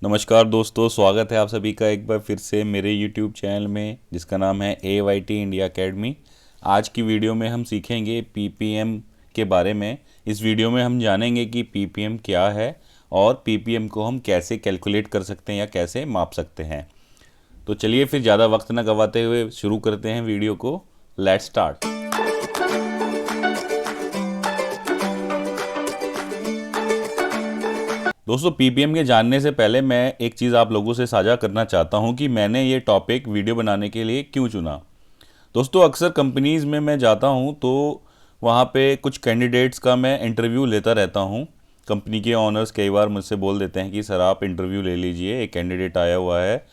नमस्कार दोस्तों, स्वागत है आप सभी का एक बार फिर से मेरे YouTube चैनल में जिसका नाम है AYT इंडिया एकेडमी। आज की वीडियो में हम सीखेंगे PPM के बारे में। इस वीडियो में हम जानेंगे कि PPM क्या है और PPM को हम कैसे कैलकुलेट कर सकते हैं या कैसे माप सकते हैं। तो चलिए फिर ज़्यादा वक्त ना गवाते हुए शुरू करते हैं वीडियो को। Let's start. दोस्तों, पीपीएम के जानने से पहले मैं एक चीज़ आप लोगों से साझा करना चाहता हूं कि मैंने ये टॉपिक वीडियो बनाने के लिए क्यों चुना। दोस्तों, अक्सर कंपनीज़ में मैं जाता हूं तो वहां पे कुछ कैंडिडेट्स का मैं इंटरव्यू लेता रहता हूं। कंपनी के ऑनर्स कई बार मुझसे बोल देते हैं कि सर आप इंटरव्यू ले लीजिए, एक कैंडिडेट आया हुआ है।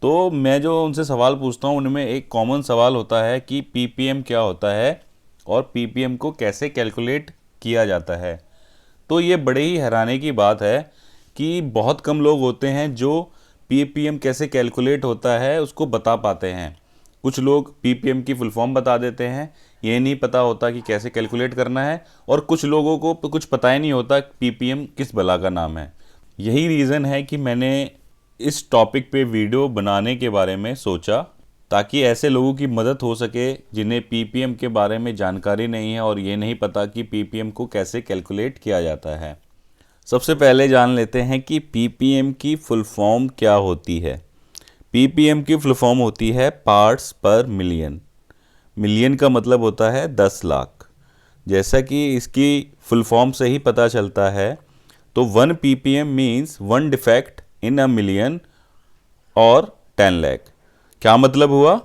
तो मैं जो उनसे सवाल पूछता हूँ उनमें एक कॉमन सवाल होता है कि पीपीएम क्या होता है और पीपीएम को कैसे कैलकुलेट किया जाता है। तो ये बड़े ही हैरानी की बात है कि बहुत कम लोग होते हैं जो पीपीएम कैसे कैलकुलेट होता है उसको बता पाते हैं। कुछ लोग पीपीएम की फुल फॉर्म बता देते हैं, ये नहीं पता होता कि कैसे कैलकुलेट करना है, और कुछ लोगों को कुछ पता ही नहीं होता पीपीएम किस बला का नाम है। यही रीज़न है कि मैंने इस टॉपिक पे वीडियो बनाने के बारे में सोचा, ताकि ऐसे लोगों की मदद हो सके जिन्हें पीपीएम के बारे में जानकारी नहीं है और ये नहीं पता कि पीपीएम को कैसे कैलकुलेट किया जाता है। सबसे पहले जान लेते हैं कि पीपीएम की फुल फॉर्म क्या होती है। पीपीएम की फुल फॉर्म होती है पार्ट्स पर मिलियन। मिलियन का मतलब होता है 10 लाख। जैसा कि इसकी फुल फॉर्म से ही पता चलता है, तो 1 ppm means 1 defect in a million और 10 लाख। क्या मतलब हुआ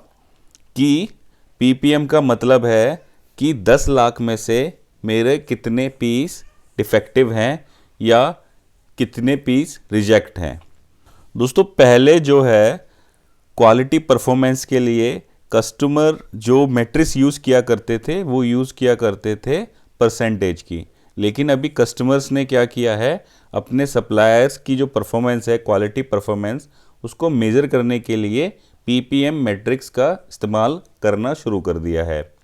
कि पीपीएम का मतलब है कि 10 लाख में से मेरे कितने पीस डिफेक्टिव हैं या कितने पीस रिजेक्ट हैं। दोस्तों, पहले जो है क्वालिटी परफॉर्मेंस के लिए कस्टमर जो मैट्रिक्स यूज़ किया करते थे वो यूज़ किया करते थे परसेंटेज की। लेकिन अभी कस्टमर्स ने क्या किया है, अपने सप्लायर्स की जो परफॉर्मेंस है, क्वालिटी परफॉर्मेंस, उसको मेज़र करने के लिए पीपीएम मैट्रिक्स का इस्तेमाल करना शुरू कर दिया है।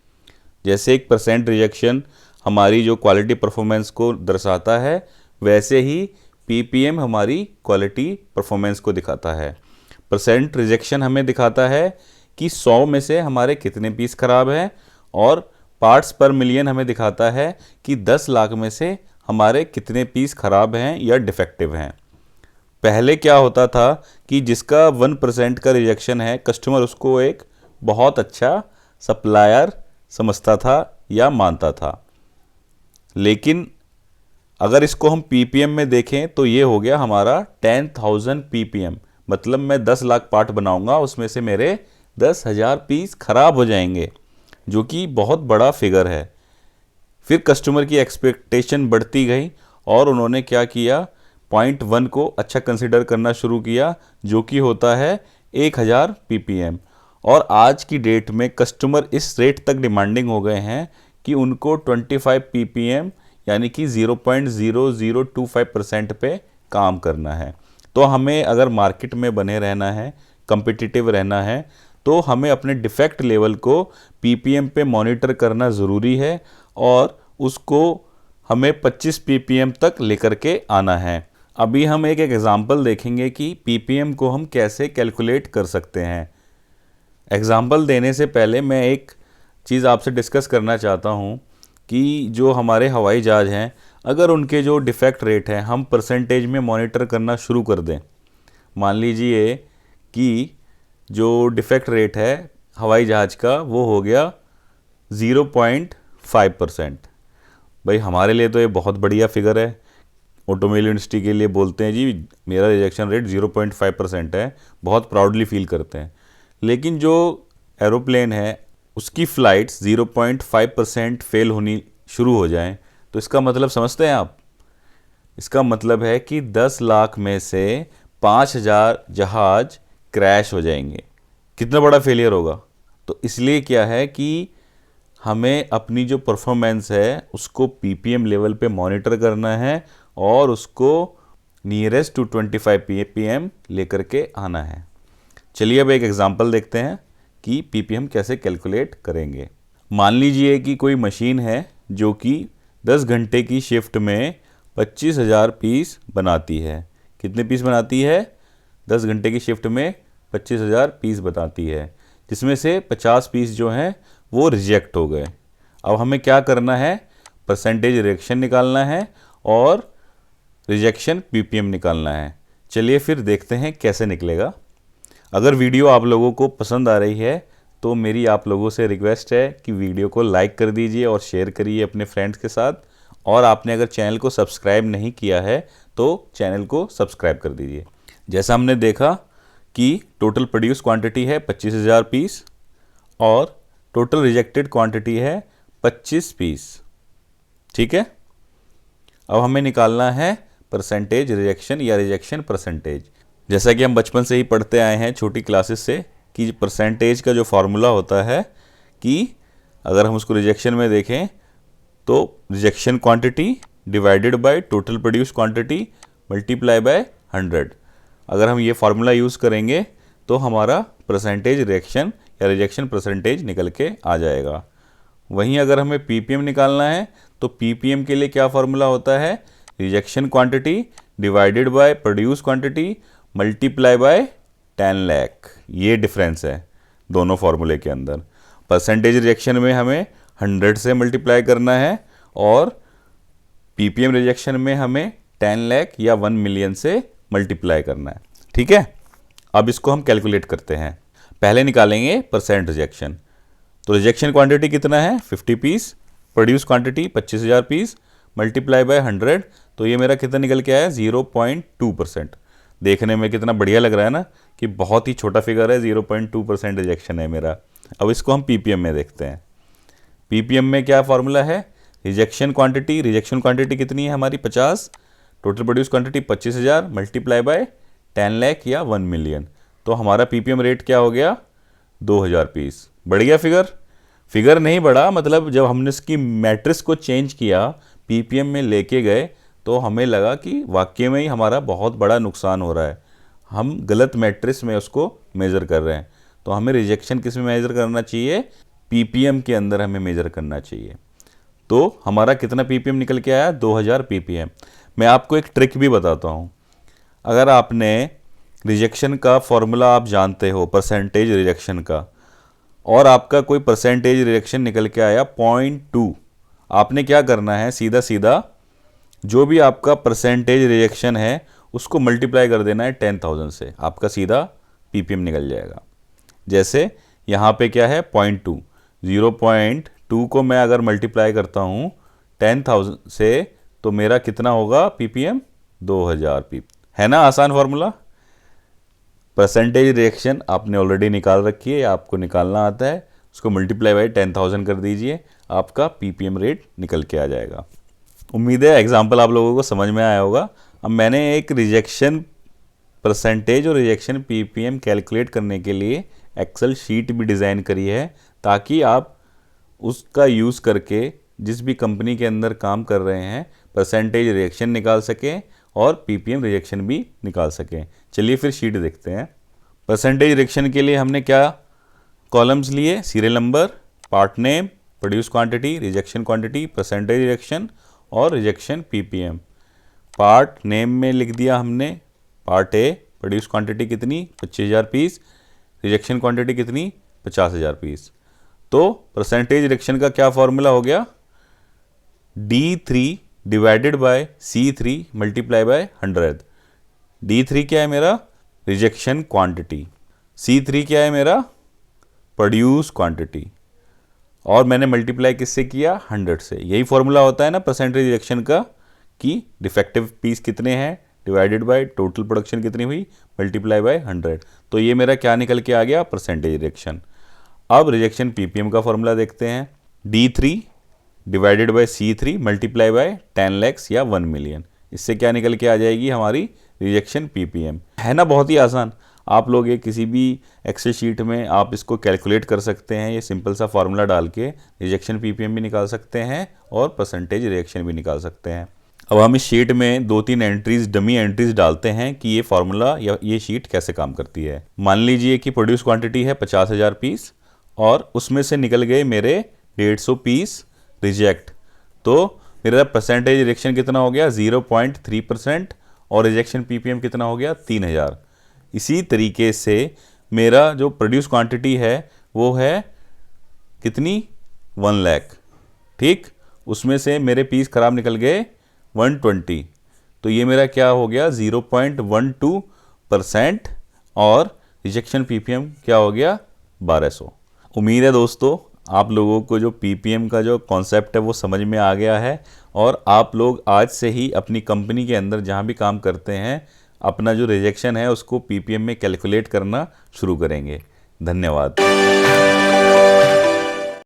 जैसे एक परसेंट रिजेक्शन हमारी जो क्वालिटी परफॉर्मेंस को दर्शाता है, वैसे ही पीपीएम हमारी क्वालिटी परफॉर्मेंस को दिखाता है। परसेंट रिजेक्शन हमें दिखाता है कि 100 में से हमारे कितने पीस खराब हैं, और पार्ट्स पर मिलियन हमें दिखाता है कि 10 लाख में से हमारे कितने पीस खराब हैं या डिफेक्टिव हैं। पहले क्या होता था कि जिसका 1% का रिजेक्शन है, कस्टमर उसको एक बहुत अच्छा सप्लायर समझता था या मानता था। लेकिन अगर इसको हम पीपीएम में देखें तो ये हो गया हमारा 10,000 पीपीएम। मतलब मैं 10 लाख पार्ट बनाऊंगा, उसमें से मेरे 10,000 पीस खराब हो जाएंगे, जो कि बहुत बड़ा फिगर है। फिर कस्टमर की एक्सपेक्टेशन बढ़ती गई और उन्होंने क्या किया, 0.1 को अच्छा कंसिडर करना शुरू किया, जो कि होता है 1,000 पीपीएम। और आज की डेट में कस्टमर इस रेट तक डिमांडिंग हो गए हैं कि उनको 25 पीपीएम यानी कि 0.0025% पे काम करना है। तो हमें अगर मार्केट में बने रहना है, कम्पिटिटिव रहना है, तो हमें अपने डिफेक्ट लेवल को पीपीएम पे मॉनिटर करना ज़रूरी है, और उसको हमें 25 पीपीएम तक लेकर के आना है। अभी हम एक एग्जांपल देखेंगे कि पीपीएम को हम कैसे कैलकुलेट कर सकते हैं। एग्जांपल देने से पहले मैं एक चीज़ आपसे डिस्कस करना चाहता हूँ कि जो हमारे हवाई जहाज़ हैं, अगर उनके जो डिफेक्ट रेट हैं हम परसेंटेज में मॉनिटर करना शुरू कर दें। मान लीजिए कि जो डिफेक्ट रेट है हवाई जहाज़ का वो हो गया 0.5%। भाई हमारे लिए तो ये बहुत बढ़िया फिगर है। ऑटोमोबाइल इंडस्ट्री के लिए बोलते हैं जी मेरा रिजेक्शन रेट 0.5% है, बहुत प्राउडली फील करते हैं। लेकिन जो एरोप्लेन है उसकी फ़्लाइट्स 0.5% फेल होनी शुरू हो जाएं, तो इसका मतलब समझते हैं आप? इसका मतलब है कि 10 लाख में से 5,000 जहाज क्रैश हो जाएंगे। कितना बड़ा फेलियर होगा। तो इसलिए क्या है कि हमें अपनी जो परफॉर्मेंस है उसको पीपीएम लेवल पे मॉनिटर करना है और उसको नियरेस्ट टू 25 पीपीएम लेकर के आना है। चलिए अब एक एग्जांपल देखते हैं कि पीपीएम कैसे कैलकुलेट करेंगे। मान लीजिए कि कोई मशीन है जो कि 10 घंटे की शिफ्ट में 25,000 पीस बनाती है। कितने पीस बनाती है? 10 घंटे की शिफ्ट में 25,000 पीस बताती है, जिसमें से 50 पीस जो हैं वो रिजेक्ट हो गए। अब हमें क्या करना है, परसेंटेज रिजेक्शन निकालना है और रिजेक्शन पीपीएम निकालना है। चलिए फिर देखते हैं कैसे निकलेगा। अगर वीडियो आप लोगों को पसंद आ रही है तो मेरी आप लोगों से रिक्वेस्ट है कि वीडियो को लाइक कर दीजिए और शेयर करिए अपने फ्रेंड्स के साथ। और आपने अगर चैनल को सब्सक्राइब नहीं किया है तो चैनल को सब्सक्राइब कर दीजिए। जैसा हमने देखा कि टोटल प्रोड्यूस क्वांटिटी है 25,000 पीस और टोटल रिजेक्टेड क्वांटिटी है 25 पीस। ठीक है, अब हमें निकालना है परसेंटेज रिजेक्शन या रिजेक्शन परसेंटेज। जैसा कि हम बचपन से ही पढ़ते आए हैं छोटी क्लासेस से कि परसेंटेज का जो फार्मूला होता है कि अगर हम उसको रिजेक्शन में देखें तो rejection quantity divided by total produce quantity multiply by 100। अगर हम ये फार्मूला यूज़ करेंगे तो हमारा परसेंटेज रिजेक्शन या रिजेक्शन परसेंटेज निकल के आ जाएगा। वहीं अगर हमें पीपीएम निकालना है तो पीपीएम के लिए क्या फार्मूला होता है, rejection quantity divided by produce quantity multiply by 10 lakh. ये डिफरेंस है दोनों फार्मूले के अंदर। परसेंटेज रिजेक्शन में हमें 100 से मल्टीप्लाई करना है और पीपीएम रिजेक्शन में हमें 10 लाख या 1 मिलियन से मल्टीप्लाई करना है। ठीक है, अब इसको हम कैलकुलेट करते हैं। पहले निकालेंगे परसेंट रिजेक्शन। तो रिजेक्शन क्वांटिटी कितना है 50 piece, produce quantity 25,000 piece multiply by 100, तो ये मेरा कितना निकल के आया 0.2%। देखने में कितना बढ़िया लग रहा है ना कि बहुत ही छोटा फिगर है, 0.2% रिजेक्शन है मेरा। अब इसको हम पीपीएम में देखते हैं। पीपीएम में क्या फार्मूला है, रिजेक्शन क्वांटिटी कितनी है हमारी 50, total produce quantity 25,000 multiply by 10 lakh या 1 मिलियन। तो हमारा पीपीएम रेट क्या हो गया 2,000 पीस। बढ़ गया फिगर नहीं बढ़ा, मतलब जब हमने इसकी मैट्रिक्स को चेंज किया पीपीएम में लेके गए तो हमें लगा कि वाकई में ही हमारा बहुत बड़ा नुकसान हो रहा है, हम गलत मैट्रिक्स में उसको मेज़र कर रहे हैं। तो हमें रिजेक्शन किस में मेज़र करना चाहिए, पीपीएम के अंदर हमें मेज़र करना चाहिए। तो हमारा कितना पीपीएम निकल के आया 2,000 पीपीएम। मैं आपको एक ट्रिक भी बताता हूँ। अगर आपने रिजेक्शन का फॉर्मूला आप जानते हो परसेंटेज रिजेक्शन का और आपका कोई परसेंटेज रिजेक्शन निकल के आया 0.2, आपने क्या करना है, सीधा सीधा जो भी आपका परसेंटेज रिजेक्शन है उसको मल्टीप्लाई कर देना है 10,000 से, आपका सीधा पीपीएम निकल जाएगा। जैसे यहाँ पे क्या है 0.2, 0.2 को मैं अगर मल्टीप्लाई करता हूँ 10,000 से तो मेरा कितना होगा पीपीएम 2,000 पीपीएम। है ना आसान फार्मूला। परसेंटेज रिएक्शन आपने ऑलरेडी निकाल रखी है, आपको निकालना आता है, उसको मल्टीप्लाई बाय 10,000 कर दीजिए, आपका पीपीएम रेट निकल के आ जाएगा। उम्मीद है एग्जाम्पल आप लोगों को समझ में आया होगा। अब मैंने एक रिजेक्शन परसेंटेज और रिजेक्शन पीपीएम कैलकुलेट करने के लिए एक्सेल शीट भी डिज़ाइन करी है ताकि आप उसका यूज़ करके जिस भी कंपनी के अंदर काम कर रहे हैं परसेंटेज रिजेक्शन निकाल सकें और पीपीएम रिजेक्शन भी निकाल सकें। चलिए फिर शीट देखते हैं। परसेंटेज रिजेक्शन के लिए हमने क्या कॉलम्स लिए, serial number, part name, produce quantity, rejection quantity, percentage rejection और रिजेक्शन पीपीएम। पार्ट नेम में लिख दिया हमने पार्ट ए, प्रोड्यूस क्वांटिटी कितनी 25,000 पीस, रिजेक्शन क्वांटिटी कितनी 50,000 पीस। तो परसेंटेज रिजेक्शन का क्या फॉर्मूला हो गया, D3 divided by C3 multiply by 100। D3 क्या है मेरा रिजेक्शन क्वांटिटी, C3 क्या है मेरा प्रोड्यूस क्वांटिटी, और मैंने मल्टीप्लाई किससे किया 100 से। यही फॉर्मूला होता है ना परसेंटेज रिजेक्शन का कि डिफेक्टिव पीस कितने हैं डिवाइडेड बाय टोटल प्रोडक्शन कितनी हुई मल्टीप्लाई बाय 100। तो ये मेरा क्या निकल के आ गया परसेंटेज रिजेक्शन। अब रिजेक्शन पीपीएम का फॉर्मूला देखते हैं, D3 divided by C3 multiply by 10 lakh या 1 मिलियन। इससे क्या निकल के आ जाएगी हमारी रिजेक्शन पीपीएम। है ना बहुत ही आसान। आप लोग ये किसी भी एक्सेल शीट में आप इसको कैलकुलेट कर सकते हैं, ये सिंपल सा फार्मूला डाल के रिजेक्शन पीपीएम भी निकाल सकते हैं और परसेंटेज रिजेक्शन भी निकाल सकते हैं। अब हम इस शीट में 2-3 एंट्रीज डमी एंट्रीज डालते हैं कि ये फार्मूला या ये शीट कैसे काम करती है। मान लीजिए कि प्रोड्यूस क्वांटिटी है 50,000 पीस और उसमें से निकल गए मेरे 150 पीस रिजेक्ट, तो मेरा परसेंटेज रिजेक्शन कितना हो गया 0.3% और रिजेक्शन पीपीएम कितना हो गया 3,000। इसी तरीके से मेरा जो प्रोड्यूस क्वांटिटी है वो है कितनी, 1 लाख, ठीक। उसमें से मेरे पीस खराब निकल गए 120, तो ये मेरा क्या हो गया 0.12%, और रिजेक्शन पीपीएम क्या हो गया 1200। उम्मीद है दोस्तों आप लोगों को जो पीपीएम का जो कॉन्सेप्ट है वो समझ में आ गया है, और आप लोग आज से ही अपनी कंपनी के अंदर जहाँ भी काम करते हैं अपना जो रिजेक्शन है उसको पीपीएम में कैलकुलेट करना शुरू करेंगे। धन्यवाद।